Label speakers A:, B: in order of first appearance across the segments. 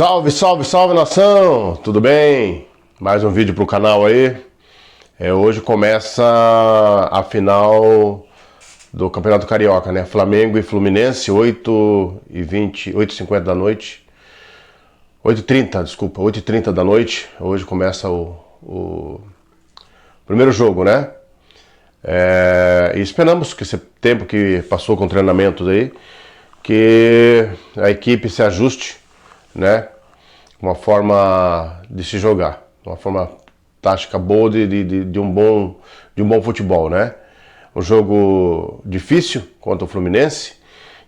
A: Salve, salve, salve nação! Tudo bem? Mais um vídeo pro canal aí. Hoje começa a final do Campeonato Carioca, né? Flamengo e Fluminense, 8h50 da noite. 8h30, desculpa, 8h30 da noite. Hoje começa o primeiro jogo, né? E esperamos que esse tempo que passou com treinamentos aí, que a equipe se ajuste, né? Uma forma de se jogar, uma forma tática boa de um bom futebol, né? Um jogo difícil contra o Fluminense,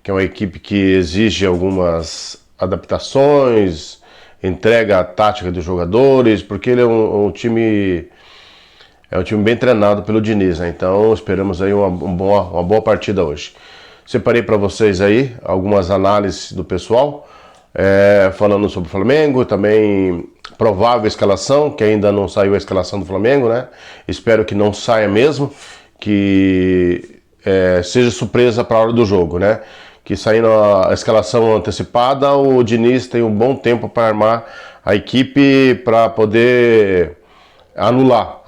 A: que é uma equipe que exige algumas adaptações, entrega a tática dos jogadores, porque ele é um time bem treinado pelo Diniz, né? Então esperamos aí uma boa partida hoje. Separei para vocês aí algumas análises do pessoal, falando sobre o Flamengo, também provável escalação, que ainda não saiu a escalação do Flamengo, né? Espero que não saia mesmo, que seja surpresa para a hora do jogo, né? Que saindo a escalação antecipada, o Diniz tem um bom tempo para armar a equipe para poder anular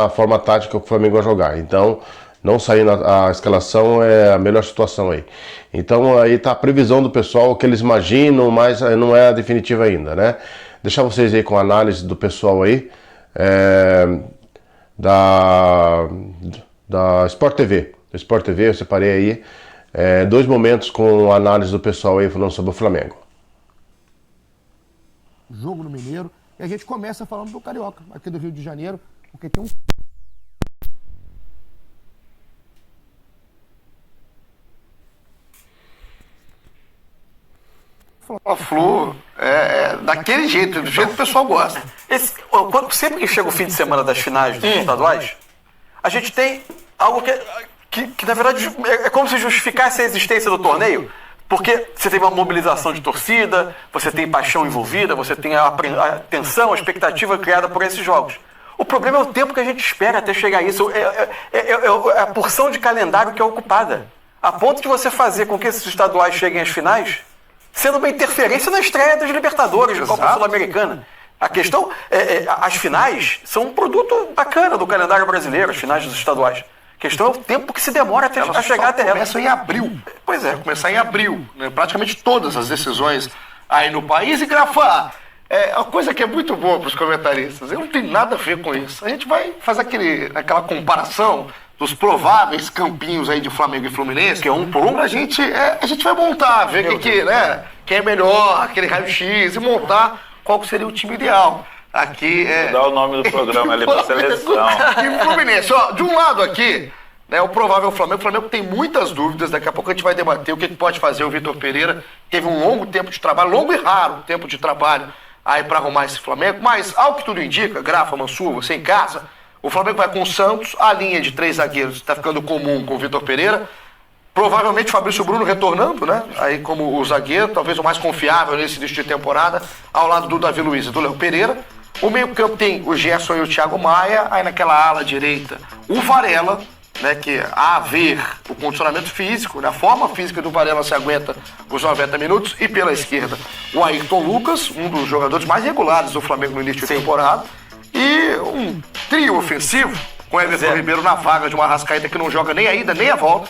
A: a forma tática que o Flamengo vai jogar. Então, não saindo a escalação é a melhor situação aí. Então aí tá a previsão do pessoal, o que eles imaginam, mas não é a definitiva ainda, né? Deixar vocês aí com a análise do pessoal aí, da Sport TV. Do Sport TV eu separei aí dois momentos com a análise do pessoal aí falando sobre o Flamengo.
B: Jogo no Mineiro. E a gente começa falando do Carioca, aqui do Rio de Janeiro, porque tem um...
C: A Flu daquele jeito, do jeito que o pessoal gosta.
D: Sempre que chega o fim de semana das finais dos estaduais, a gente tem algo que na verdade é como se justificasse a existência do torneio, porque você tem uma mobilização de torcida, você tem paixão envolvida, você tem a tensão, a expectativa criada por esses jogos. O problema é o tempo que a gente espera até chegar a isso, é a porção de calendário que é ocupada, a ponto de você fazer com que esses estaduais cheguem às finais sendo uma interferência na estreia das Libertadores, da Copa Sul-Americana. A questão as finais são um produto bacana do calendário brasileiro, as finais dos estaduais. A questão é o tempo que se demora até chegar até ela.
C: Começa em abril.
D: Pois é.
C: Vai começar em abril, né? Praticamente todas as decisões aí no país. E Grafa, a coisa que é muito boa para os comentaristas, eu não tenho nada a ver com isso. A gente vai fazer aquela comparação dos prováveis campinhos aí de Flamengo e Fluminense, que é um por um, a gente vai montar, ver quem é melhor, aquele raio-x, e montar qual que seria o time ideal. Aqui
E: Mudar o nome do programa ali pra seleção.
C: Time Fluminense. Ó, de um lado aqui, né, o provável Flamengo. O Flamengo tem muitas dúvidas, daqui a pouco a gente vai debater o que pode fazer o Vitor Pereira. Teve um longo tempo de trabalho, longo e raro tempo de trabalho aí para arrumar esse Flamengo, mas ao que tudo indica, Grafa, Mansur, você em casa, o Flamengo vai com o Santos, a linha de 3 zagueiros está ficando comum com o Vitor Pereira, provavelmente o Fabrício Bruno retornando, né? Aí como o zagueiro, talvez o mais confiável nesse início de temporada, ao lado do Davi Luiz e do Léo Pereira. O meio-campo tem o Gerson e o Thiago Maia, aí naquela ala direita o Varela, né? Que a ver o condicionamento físico, né? A forma física do Varela se aguenta os 90 minutos, e pela esquerda o Ayrton Lucas, um dos jogadores mais regulares do Flamengo no início de temporada. E um trio ofensivo com o Everton Ribeiro na vaga de uma Arrascaeta que não joga nem a ida nem a volta,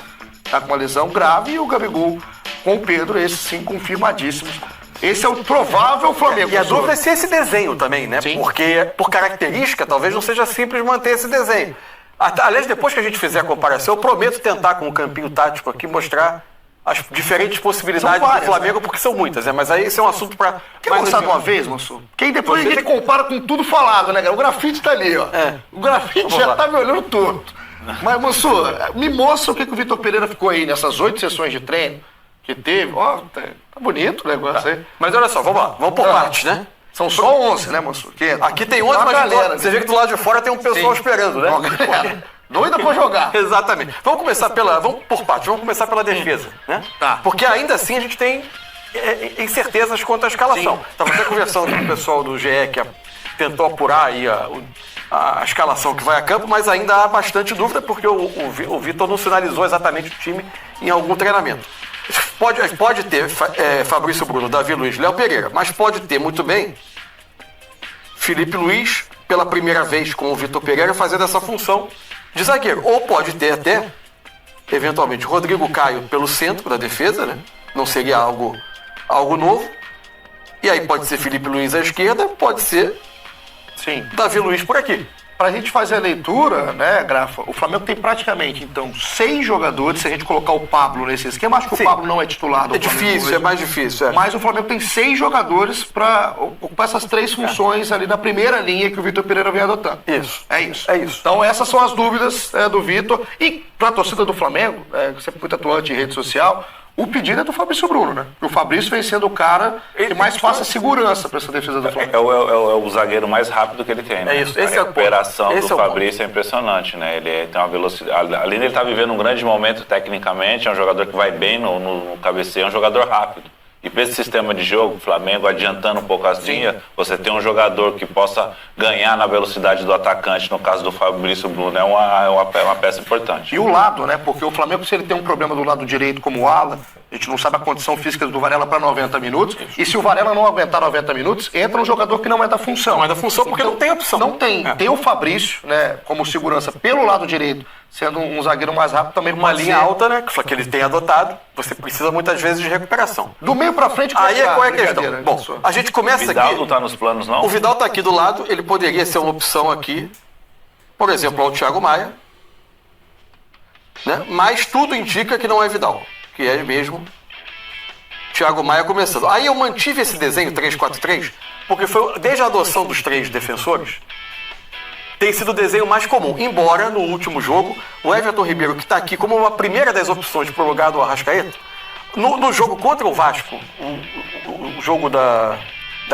C: tá com uma lesão grave, e o Gabigol com o Pedro, esses sim confirmadíssimos. Esse é o provável Flamengo.
D: E a dúvida é se esse desenho também, né?
C: Sim.
D: Porque, por característica, talvez não seja simples manter esse desenho. Aliás, depois que a gente fizer a comparação, eu prometo tentar com um campinho tático aqui mostrar as diferentes possibilidades do Flamengo, né? Porque são muitas, né? Mas aí esse é um assunto para...
C: Quer mostrar de uma vez, Mansur? Que aí depois a gente compara com tudo falado, né, cara? O grafite tá ali, ó. O grafite já tá me olhando torto. Mas, Mansur, me mostra o que o Vitor Pereira ficou aí nessas 8 sessões de treino que teve. Ó, tá bonito o negócio aí.
D: Mas olha só, vamos lá. Vamos por partes, né?
C: São só 11, né, Mansur?
D: Aqui tem 11, mas galera, você vê que do lado de fora tem um pessoal esperando, né?
C: Doida pra jogar.
D: Exatamente. Vamos por partes, vamos começar pela defesa, né?
C: Tá.
D: Porque ainda assim a gente tem incertezas quanto à escalação. Estava até conversando com o pessoal do GE que tentou apurar aí a escalação que vai a campo, mas ainda há bastante dúvida porque o Vitor não sinalizou exatamente o time em algum treinamento. Pode ter Fabrício Bruno, Davi Luiz, Léo Pereira, mas pode ter muito bem Felipe Luiz pela primeira vez com o Vitor Pereira fazendo essa função de zagueiro. Ou pode ter até, eventualmente, Rodrigo Caio pelo centro da defesa, né? Não seria algo novo. E aí pode ser Felipe Luiz à esquerda, pode ser
C: Sim.
D: Davi Luiz por aqui.
C: Pra gente fazer a leitura, né, Grafa, o Flamengo tem praticamente, então, 6 jogadores, se a gente colocar o Pablo nesse esquema, acho que
D: Sim.
C: o Pablo não é titular do
D: É
C: Flamengo
D: difícil,
C: hoje,
D: é mais difícil. É.
C: Mas o Flamengo tem 6 jogadores para ocupar essas 3 funções ali na primeira linha que o Vitor Pereira vem adotando.
D: Isso.
C: É isso.
D: É isso.
C: Então essas são as dúvidas do Vitor. E para a torcida do Flamengo, que sempre é muito atuante em rede social, o pedido é do Fabrício Bruno, né? O Fabrício vem sendo o cara que mais passa segurança para essa defesa do Flamengo.
E: É o zagueiro mais rápido que ele tem, né?
D: É isso, esse
E: a
D: é o ponto.
E: recuperação
D: Esse
E: do
D: é o
E: Fabrício é impressionante, né? Ele tem uma velocidade. Além de ele estar vivendo um grande momento tecnicamente, é um jogador que vai bem no cabeceio, é um jogador rápido. E para esse sistema de jogo, o Flamengo adiantando um pouco as linhas, você tem um jogador que possa ganhar na velocidade do atacante, no caso do Fabrício Bruno, é uma peça importante.
C: E o lado, né? Porque o Flamengo, se ele tem um problema do lado direito como o ala, a gente não sabe a condição física do Varela para 90 minutos. E se o Varela não aguentar 90 minutos, entra um jogador que não é da função.
D: Não é da função porque não tem opção.
C: Não tem. Tem o Fabrício, né? Como segurança pelo lado direito, sendo um zagueiro mais rápido também.
D: Uma
C: pode
D: linha
C: ser.
D: alta, né? Que ele tem adotado. Você precisa muitas vezes de recuperação.
C: Do meio para frente,
D: Aí qual é a
C: brincadeira,
D: questão? Bom,
C: pessoal.
D: a gente começa
E: Vidal
D: aqui.
E: não está nos planos, não?
D: O Vidal está aqui do lado, ele poderia ser uma opção aqui, por exemplo, ao Thiago Maia, né? Mas tudo indica que não é Vidal, que é mesmo Thiago Maia começando. Aí eu mantive esse desenho 3-4-3, porque foi desde a adoção dos 3 defensores, tem sido o desenho mais comum. Embora no último jogo, o Everton Ribeiro, que está aqui como uma primeira das opções para o lugar do Arrascaeta, no jogo contra o Vasco, o jogo da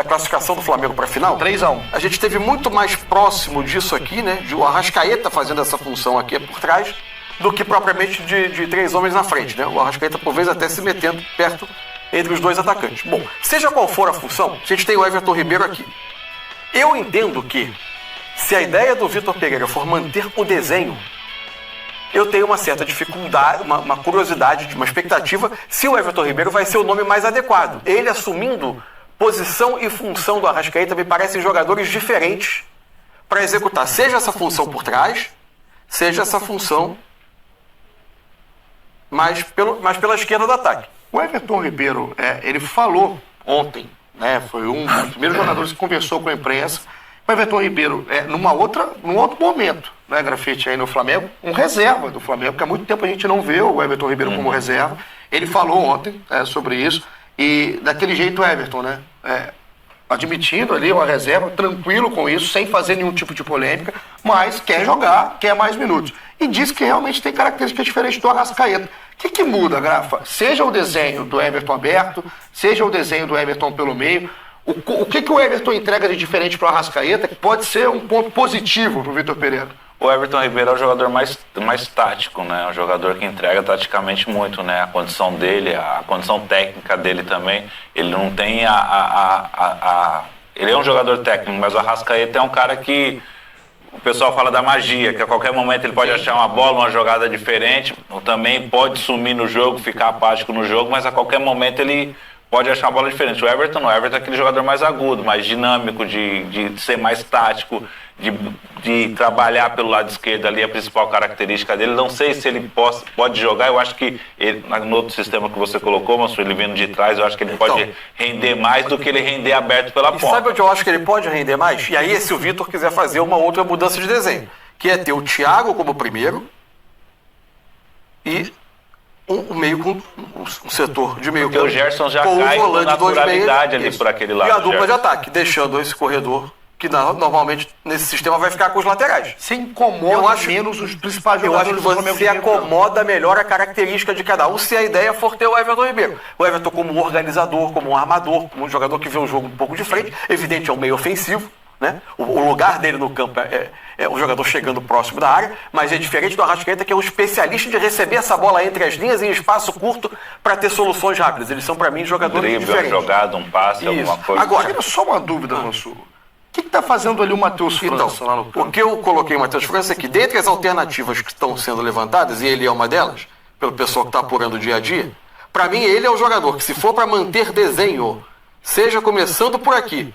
D: classificação do Flamengo para a final,
C: 3-1.
D: a gente esteve muito mais próximo disso aqui, né? De o Arrascaeta fazendo essa função aqui por trás, do que propriamente de 3 homens na frente, né? O Arrascaeta, por vezes, até se metendo perto entre os 2 atacantes. Bom, seja qual for a função, a gente tem o Everton Ribeiro aqui. Eu entendo que, se a ideia do Vitor Pereira for manter o desenho, eu tenho uma certa dificuldade, uma curiosidade, uma expectativa, se o Everton Ribeiro vai ser o nome mais adequado. Ele assumindo posição e função do Arrascaeta me parecem jogadores diferentes para executar, seja essa função por trás, seja essa função mais pela esquerda do ataque.
C: O Everton Ribeiro, ele falou ontem, né? Foi um dos primeiros jogadores que conversou com a imprensa. O Everton Ribeiro, num outro momento, né, Grafite, aí no Flamengo, um reserva do Flamengo, porque há muito tempo a gente não vê o Everton Ribeiro como reserva. Ele falou ontem sobre isso, e daquele jeito o Everton, né? Admitindo ali uma reserva, tranquilo com isso, sem fazer nenhum tipo de polêmica, mas quer jogar, quer mais minutos. E diz que realmente tem características diferentes do Arrascaeta. O que muda, Grafa? Seja o desenho do Everton aberto, seja o desenho do Everton pelo meio, o que o Everton entrega de diferente para o Arrascaeta que pode ser um ponto positivo para o Vitor Pereira?
E: O Everton Ribeiro é o jogador mais tático, né? É um jogador que entrega taticamente muito, né? A condição dele, a condição técnica dele também. Ele não tem ele é um jogador técnico, mas o Arrascaeta é um cara que o pessoal fala da magia, que a qualquer momento ele pode achar uma bola, uma jogada diferente, ou também pode sumir no jogo, ficar apático no jogo, mas a qualquer momento ele pode achar uma bola diferente. O Everton não. O Everton é aquele jogador mais agudo, mais dinâmico, de ser mais tático, de trabalhar pelo lado esquerdo ali, a principal característica dele. Não sei se ele pode jogar, eu acho que ele, no outro sistema que você colocou, mas ele vindo de trás, eu acho que ele pode render mais do que ele render aberto pela ponta.
D: Sabe onde eu acho que ele pode render mais? E aí, se o Vitor quiser fazer uma outra mudança de desenho, que é ter o Thiago como primeiro e um meio com um setor de meio
E: Porque o Gerson já
D: com
E: cai
D: o
E: com
D: volante,
E: naturalidade ali
D: isso,
E: por aquele lado.
D: e a dupla de
E: Gerson.
D: ataque, deixando esse corredor que normalmente nesse sistema vai ficar com os laterais.
C: Você incomoda
D: Eu acho-
C: menos os principais
D: Eu acho
C: jogadores
D: que
C: do Flamengo.
D: você acomoda melhor a característica de cada um se a ideia for ter o Everton Ribeiro. O Everton como um organizador, como um armador, como um jogador que vê o jogo um pouco de frente, evidente é um meio ofensivo, né? O lugar dele no campo é o jogador chegando próximo da área, mas é diferente do Arrascaeta, que é um especialista de receber essa bola entre as linhas em espaço curto para ter soluções rápidas. Eles são, para mim, jogadores
E: Drible, uma
D: diferentes.
E: jogada, um passe,
D: Isso.
E: alguma coisa.
D: Agora,
C: Agora, só uma dúvida, Mansur. O que está fazendo ali o Matheus
D: Então,
C: França lá no campo?
D: o que eu coloquei, Matheus França, é que dentre as alternativas que estão sendo levantadas, e ele é uma delas, pelo pessoal que está apurando o dia a dia,
F: Pra mim, ele é o jogador que, se for pra manter desenho, seja começando por aqui,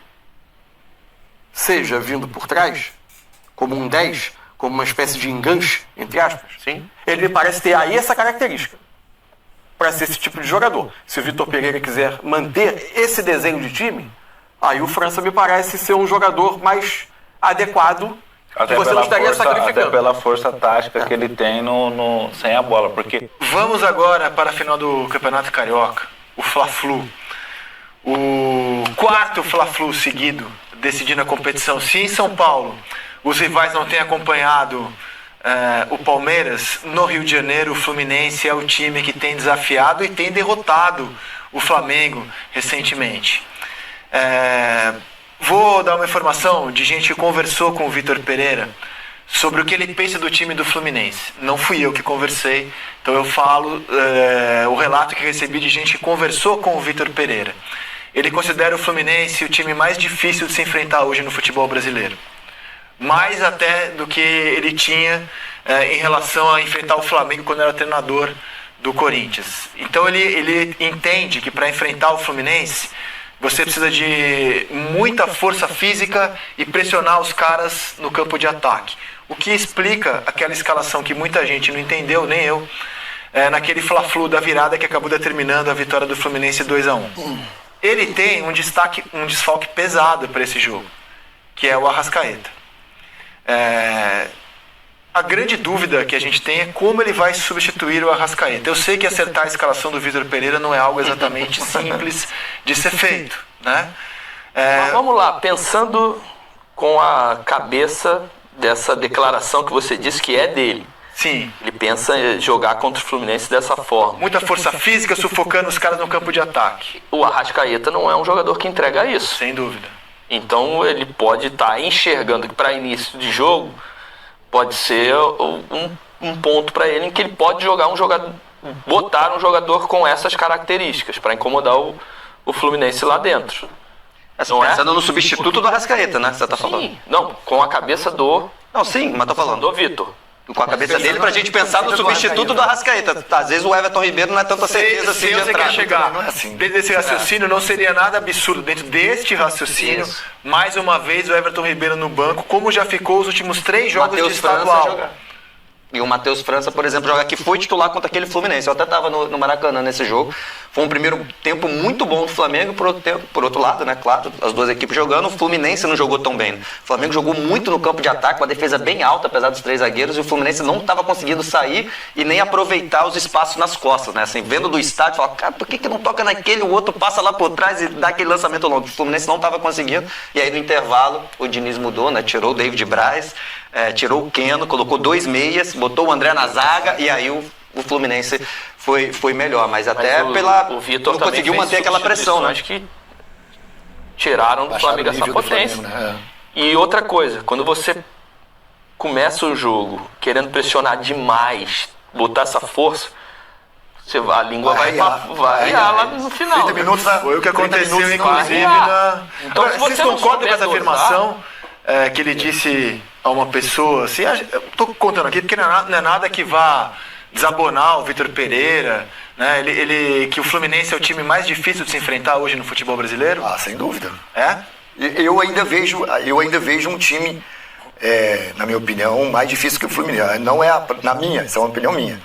F: seja vindo por trás, como um 10, como uma espécie de enganche, entre aspas, sim, ele me parece ter aí essa característica para ser esse tipo de jogador. Se o Vitor Pereira quiser manter esse desenho de time, aí o França me parece ser um jogador mais adequado, que você não estaria sacrificando.
E: Até pela força tática que ele tem sem a bola, porque...
C: Vamos agora para a final do Campeonato Carioca, o Fla-Flu. O quarto Fla-Flu seguido, decidindo a competição. Se em São Paulo os rivais não têm acompanhado o Palmeiras, no Rio de Janeiro o Fluminense é o time que tem desafiado e tem derrotado o Flamengo recentemente. Vou dar uma informação de gente que conversou com o Vitor Pereira sobre o que ele pensa do time do Fluminense. Não fui eu que conversei, então eu falo o relato que recebi de gente que conversou com o Vitor Pereira. Ele considera o Fluminense o time mais difícil de se enfrentar hoje no futebol brasileiro. Mais até do que ele tinha em relação a enfrentar o Flamengo quando era treinador do Corinthians. Então ele entende que para enfrentar o Fluminense você precisa de muita força física e pressionar os caras no campo de ataque. O que explica aquela escalação que muita gente não entendeu, nem eu, naquele Fla-Flu da virada que acabou determinando a vitória do Fluminense 2-1. Ele tem um desfalque pesado para esse jogo, que é o Arrascaeta. A grande dúvida que a gente tem é como ele vai substituir o Arrascaeta. Eu sei que acertar a escalação do Vitor Pereira não é algo exatamente simples de ser feito, né?
F: Mas vamos lá, pensando com a cabeça dessa declaração que você disse que é dele.
C: Sim.
F: Ele pensa em jogar contra o Fluminense dessa forma.
C: Muita força física, sufocando os caras no campo de ataque.
F: O Arrascaeta não é um jogador que entrega isso.
C: Sem dúvida.
F: Então ele pode estar enxergando que para início de jogo pode ser um ponto para ele em que ele pode jogar botar um jogador com essas características para incomodar o Fluminense lá dentro.
G: Pensando no substituto do Arrascaeta, né? Você tá falando?
F: Sim, não, com a cabeça do...
G: Não, sim, mas tô falando.
F: Do Vitor.
G: Com a cabeça dele pra gente pensar no substituto do Arrascaeta. Às vezes o Everton Ribeiro não é tanta certeza assim de
C: você
G: entrar.
C: Quer chegar dentro desse raciocínio, não seria nada absurdo dentro deste raciocínio, mais uma vez o Everton Ribeiro no banco, como já ficou os últimos 3 jogos de estadual.
G: E o Matheus França, por exemplo, joga que foi titular contra aquele Fluminense. Eu até estava no Maracanã nesse jogo. Foi um primeiro tempo muito bom do Flamengo, por outro lado, né? Claro, as duas equipes jogando. O Fluminense não jogou tão bem. O Flamengo jogou muito no campo de ataque, com a defesa bem alta, apesar dos 3 zagueiros, e o Fluminense não estava conseguindo sair e nem aproveitar os espaços nas costas, né? Assim, vendo do estádio, fala, cara, por que não toca naquele? O outro passa lá por trás e dá aquele lançamento longo. O Fluminense não estava conseguindo. E aí no intervalo, o Diniz mudou, né? Tirou o David Braz, tirou o Keno, colocou 2 meias, botou o André na zaga e aí o Fluminense foi melhor, mas até
F: o Vitor
G: não conseguiu manter aquela pressão, né?
F: Acho que tiraram do Flamengo essa potência.
C: Flamengo, né?
F: E outra coisa, quando você começa o jogo querendo pressionar demais, botar essa força, a língua vai lá no final.
C: 30 minutos foi o que aconteceu, inclusive,
F: Então, se
C: vocês
F: você não
C: concordam com essa
F: souber
C: afirmação que ele disse a uma pessoa, assim, eu tô contando aqui porque não é nada que vá desabonar o Vitor Pereira, né? Que o Fluminense é o time mais difícil de se enfrentar hoje no futebol brasileiro?
H: Sem dúvida.
C: É?
H: Eu ainda vejo um time, na minha opinião, mais difícil que o Fluminense. Não é essa é uma opinião minha,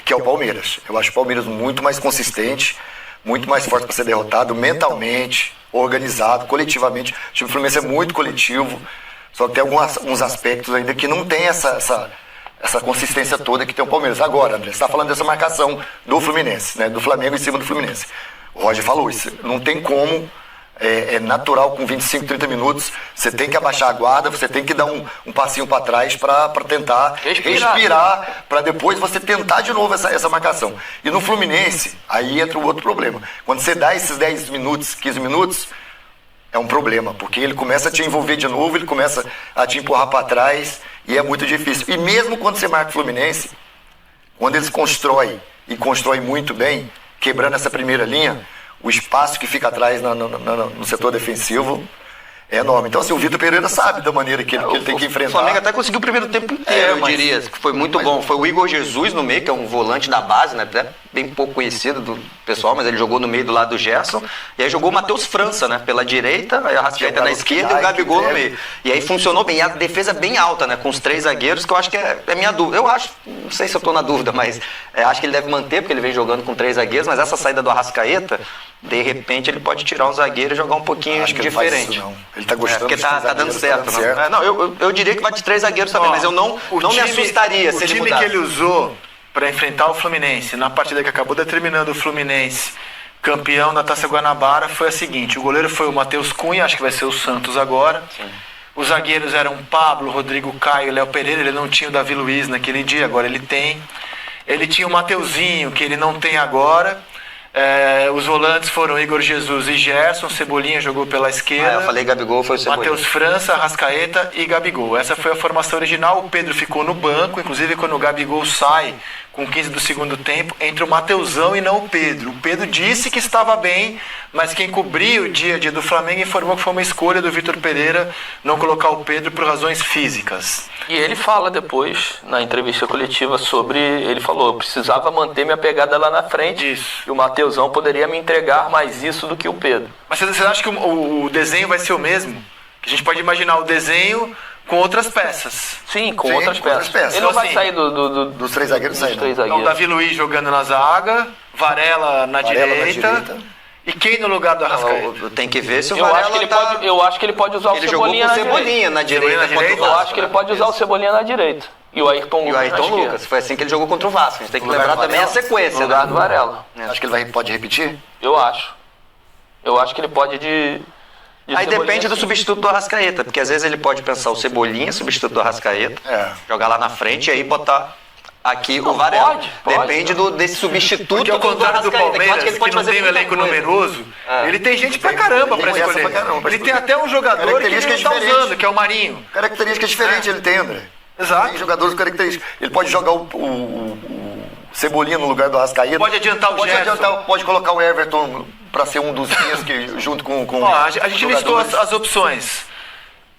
H: que é o Palmeiras. Eu acho o Palmeiras muito mais consistente, muito mais forte para ser derrotado, mentalmente, organizado, coletivamente. O time do Fluminense é muito coletivo, só que tem alguns aspectos ainda que não tem essa consistência toda que tem o Palmeiras. Agora, André, você está falando dessa marcação do Fluminense, né, do Flamengo em cima do Fluminense. O Roger falou isso, não tem como, é natural com 25, 30 minutos, você tem que abaixar a guarda, você tem que dar um passinho para trás para tentar respirar, para depois você tentar de novo essa marcação. E no Fluminense, aí entra o outro problema. Quando você dá esses 10 minutos, 15 minutos, é um problema, porque ele começa a te envolver de novo, ele começa a te empurrar para trás e é muito difícil. E mesmo quando você marca o Fluminense, quando eles constroem muito bem, quebrando essa primeira linha, o espaço que fica atrás no setor defensivo é enorme. Então, assim, o Vitor Pereira sabe da maneira que ele tem que
G: O
H: enfrentar.
G: Flamengo até conseguiu o primeiro tempo inteiro, eu diria. Que foi muito bom. Foi o Igor Jesus no meio, que é um volante da base, né? Até bem pouco conhecido do pessoal, mas ele jogou no meio do lado do Gerson. E aí jogou o Matheus França, né? Pela direita, aí a Arrascaeta na esquerda e o Gabigol no meio. E aí funcionou bem. E a defesa bem alta, né? Com os 3 zagueiros, que eu acho que é minha dúvida. Eu acho, não sei se eu tô na dúvida, mas acho que ele deve manter, porque ele vem jogando com 3 zagueiros, mas essa saída do Arrascaeta, de repente ele pode tirar um zagueiro e jogar um pouquinho
H: Acho que
G: diferente.
H: Ele, faz isso, não. Ele tá gostando
G: porque
H: dos
G: tá
H: 3
G: dando
H: zagueiros,
G: certo.
H: tá dando certo.
G: Não, eu diria que vai de 3 zagueiros também, mas eu não me assustaria se ele
D: O time
G: mudasse.
D: que ele usou para enfrentar o Fluminense, na partida que acabou determinando o Fluminense campeão da Taça Guanabara, foi a seguinte: o goleiro foi o Matheus Cunha, acho que vai ser o Santos agora. Sim. Os zagueiros eram Pablo, Rodrigo Caio e Léo Pereira. Ele não tinha o Davi Luiz naquele dia, agora ele tem. Ele tinha o Mateuzinho, que ele não tem agora. Os volantes foram Igor Jesus e Gerson. Cebolinha jogou pela esquerda.
G: Eu falei Gabigol, foi o Cebolinha.
D: Matheus França, Arrascaeta e Gabigol. Essa foi a formação original. O Pedro ficou no banco. Inclusive, quando o Gabigol sai com 15 do segundo tempo, entre o Mateusão e não o Pedro. O Pedro disse que estava bem, mas quem cobria o dia a dia do Flamengo informou que foi uma escolha do Vitor Pereira não colocar o Pedro por razões físicas.
I: E ele fala depois, na entrevista coletiva, sobre... Ele falou, eu precisava manter minha pegada lá na frente.
D: Isso.
I: E o Mateusão poderia me entregar mais isso do que o Pedro.
D: Mas você acha que o desenho vai ser o mesmo? Que a gente pode imaginar o desenho com outras peças.
I: Sim, com outras peças. Ele
D: Então,
I: não vai
D: assim,
I: sair dos
H: 3 zagueiros
I: dos
H: saem,
I: 3
H: não.
I: zagueiros.
D: Então, Davi Luiz jogando na zaga, Varela na direita. E quem no lugar do Arrascaeta?
G: Tem que ver se o
I: Eu
G: Varela
I: acho que ele pode usar o
G: Ele jogou com
I: Cebolinha
G: o
I: na
G: Cebolinha
I: direita.
G: na direita. contra o
I: Eu
G: Vasco,
I: acho que ele
G: né?
I: pode usar o Cebolinha na direita. E o Ayrton
G: E o
I: Lucas na
G: Ayrton
I: esquerda.
G: Lucas. Foi assim que ele jogou contra o Vasco. A gente tem que
H: No lugar
G: lembrar
H: do
G: também a
H: Varela?
G: sequência.
I: No lugar
G: né?
I: do Varela.
H: Acho que ele pode repetir?
I: Eu acho. Eu acho que ele pode de
G: Aí
I: Cebolinha,
G: depende do
I: sim.
G: substituto do Arrascaeta, porque às vezes ele pode pensar o Cebolinha, substituto do Arrascaeta, jogar lá na frente e aí botar aqui o Varela.
I: pode,
G: Depende desse substituto
D: Porque ao contrário do
G: Arrascaeta, que eu
D: Palmeiras,
G: acho que ele pode
D: não
G: fazer
D: tem um
G: muita
D: elenco
G: coisa.
D: numeroso, ele tem gente pra caramba pra
H: tem essa
D: escolher.
H: pra caramba pra
D: Ele tem
H: escolher.
D: até um jogador que ele
H: Características
D: não tá
H: diferentes.
D: usando, que é o Marinho.
H: Características diferentes ele tem, André.
D: Exato.
H: Tem jogadores com características. Ele pode jogar o Cebolinha no lugar do Arrascaeta.
D: Pode adiantar o
H: pode
D: Gerson.
H: pode colocar o Everton para ser um dos guias que junto com
D: Ó, a gente listou
H: jogadores.
D: as opções.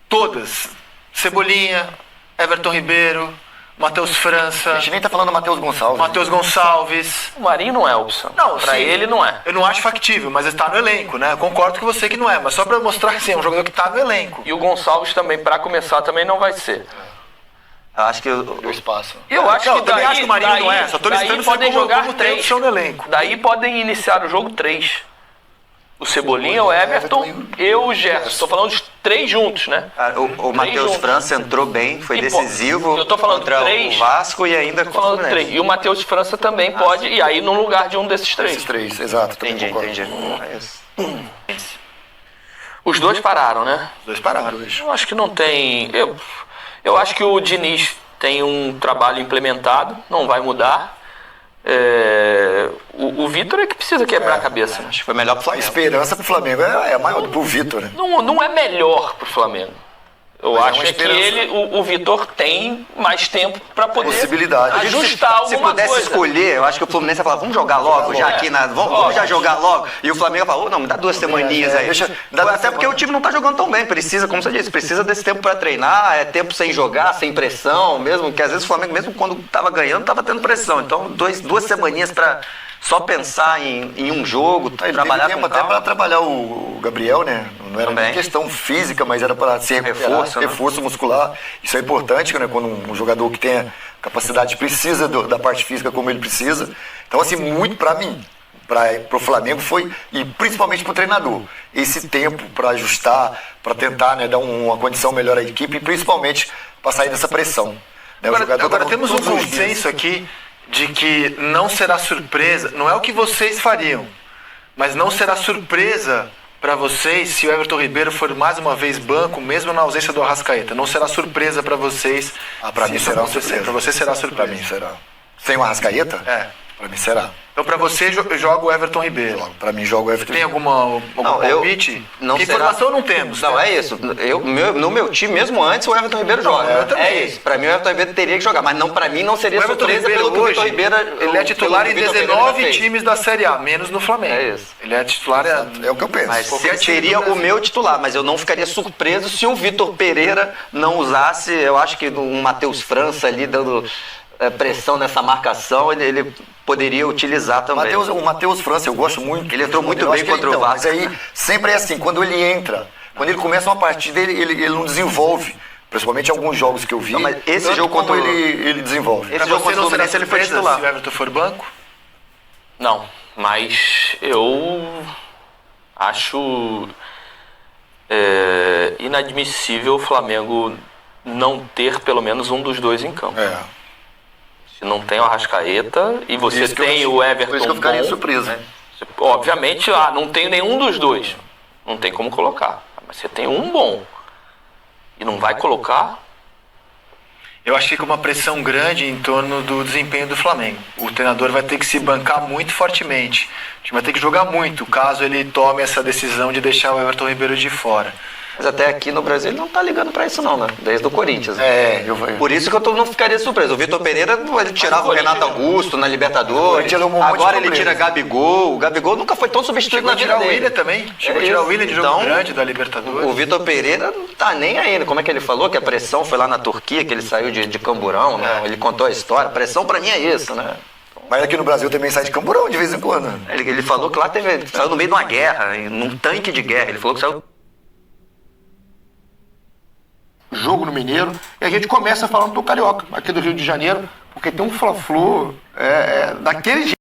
D: Todas. Cebolinha, Everton Ribeiro, Matheus França,
H: A gente nem tá falando do Matheus Gonçalves.
D: Matheus Gonçalves.
I: O Marinho não é opção.
D: Não,
I: pra
D: sim.
I: ele não é.
D: Eu não acho factível, mas está no elenco, né? Eu concordo com você que não é, mas só pra mostrar que sim, é um jogador que tá no elenco.
I: E o Gonçalves também, pra começar, também não vai ser.
G: Eu acho que
H: O espaço.
I: Eu acho
D: Não,
I: que
D: eu também
I: daí,
D: acho que o Marinho não é, só tô
I: daí
D: listando
I: podem
D: como
I: jogar
D: tem
I: três.
D: opção no elenco.
I: Daí podem iniciar o jogo 3. O Cebolinha, o Everton e o Gerson. Estou falando dos 3 juntos, né?
G: o Matheus
I: juntos.
G: França entrou bem, foi
I: E, pô,
G: decisivo
I: eu tô falando
G: contra
I: 3.
G: o Vasco e ainda
I: Tô
G: contra o
I: falando 3.
G: Fluminense.
I: E o Matheus França também pode, e aí no lugar de um desses 3.
H: Esses 3, exato. também
G: Entendi,
H: concordo.
G: entendi. É isso.
I: Os dois pararam, né?
D: Os dois pararam hoje.
I: Eu acho que não tem. Eu acho que o Diniz tem um trabalho implementado, não vai mudar. O Vitor é que precisa quebrar a cabeça. Né?
G: Acho que foi melhor pro
H: A
G: Flamengo.
H: esperança pro Flamengo é maior do que o Vitor, né?
I: Não é melhor pro Flamengo. Eu
H: Mas é
I: acho
H: uma
I: que
H: esperança.
I: o Vitor tem mais tempo para poder
H: Possibilidade.
I: ajustar
G: Se
I: alguma
G: pudesse
I: coisa.
G: escolher, eu acho que o Fluminense ia falar, vamos jogar logo, já aqui na. Vamos já jogar logo. E o Flamengo ia falar, não, me dá 2 semaninhas aí. Até porque o time não tá jogando tão bem, precisa, como você disse, precisa desse tempo pra treinar, é tempo sem jogar, sem pressão, mesmo, que às vezes o Flamengo, mesmo quando tava ganhando, tava tendo pressão. Então, 2 semaninhas pra só pensar em um jogo,
H: Ele
G: trabalhar
H: teve
G: com
H: tempo até para
G: calma.
H: trabalhar o Gabriel, né? Não era
G: Também.
H: nem questão física, mas era para ser
G: Reforço, né?
H: reforço muscular. Isso é importante, né? Quando um jogador que tem capacidade precisa da parte física como ele precisa. Então, assim, muito para mim, para o Flamengo foi, e principalmente para o treinador, esse tempo para ajustar, para tentar, né, dar uma condição melhor à equipe e principalmente para sair dessa pressão. Né? O jogador
D: Agora
H: tá
D: temos um
H: todos os dias.
D: consenso aqui de que não será surpresa, não é o que vocês fariam, mas não será surpresa para vocês se o Everton Ribeiro for mais uma vez banco, mesmo na ausência do Arrascaeta. Não será surpresa para vocês.
H: Para
D: se
H: mim
D: isso
H: será uma
D: acontecer.
H: surpresa.
D: Para você será
H: Para
D: surpresa.
H: mim será. Sem o Arrascaeta?
D: É.
H: Pra mim será.
C: Então pra você joga o Everton Ribeiro.
H: Pra mim joga o Everton.
C: Tem algum palpite?
G: Não
C: Que
G: será.
C: informação não temos.
G: Não, é isso. No meu time, mesmo antes, o Everton Ribeiro joga.
C: eu também.
G: É isso. Pra mim, o Everton Ribeiro teria que jogar. Mas não, pra mim não seria
C: O Everton
G: surpresa
C: Ribeiro
G: pelo que o Vitor
C: hoje,
G: Ribeiro...
C: ele é titular em
G: pelo que o Vitor Pereira
C: 19
G: fez.
C: times da Série A, menos no Flamengo.
G: É isso.
C: Ele é titular...
H: É o que eu penso.
G: Mas
C: Qualquer time
G: seria
C: do Brasil.
G: o meu titular, mas eu não ficaria surpreso se o Vitor Pereira não usasse. Eu acho que um Matheus França ali dando pressão nessa marcação, ele poderia utilizar também.
H: O Matheus França, eu gosto muito.
G: Ele entrou muito
H: Eu
G: bem
H: acho que
G: contra o Vasco.
H: Mas aí sempre é assim, quando ele entra, quando ele começa uma partida, ele não desenvolve. Principalmente alguns jogos que eu vi.
G: Não, mas esse
H: tanto
G: jogo
H: como
G: contra o-
H: ele desenvolve.
G: Esse
C: Pra
G: jogo
C: você
G: contra o
C: não será
G: Fluminense ele foi
C: surpresa
G: titular.
C: se o Everton for banco?
I: Não, mas eu acho inadmissível o Flamengo não ter pelo menos um dos dois em campo. Se não tem o Arrascaeta e você
H: Isso que eu
I: tem
H: achei.
I: o Everton
H: Por isso que eu ficaria
I: bom,
H: surpreso.
I: né? Obviamente, não tem nenhum dos dois. Não tem como colocar. Mas você tem um bom e não vai colocar.
C: Eu acho que fica uma pressão grande em torno do desempenho do Flamengo. O treinador vai ter que se bancar muito fortemente. O time vai ter que jogar muito, caso ele tome essa decisão de deixar o Everton Ribeiro de fora.
G: Mas até aqui no Brasil ele não tá ligando pra isso não, né? Desde o Corinthians. Por isso que eu não ficaria surpreso. O Vitor Pereira, ele tirava o Renato Augusto na Libertadores. Agora ele tira Gabigol. O Gabigol nunca foi tão substituído
C: Chegou
G: na
C: a
G: vida
C: tirar o
G: dele.
C: Willian também. Chegou a tirar o Willian de jogo grande da Libertadores.
G: O Vitor Pereira não tá nem aí. Como é que ele falou? Que a pressão foi lá na Turquia, que ele saiu de Camburão, né? Ele contou a história. A pressão pra mim é isso, né?
H: Mas aqui no Brasil também sai de camburão de vez em quando.
G: Ele falou que lá saiu no meio de uma guerra, num tanque de guerra. Ele falou que saiu...
B: Jogo no Mineiro, e a gente começa falando do Carioca, aqui do Rio de Janeiro, porque tem um Fla-Flu daquele jeito.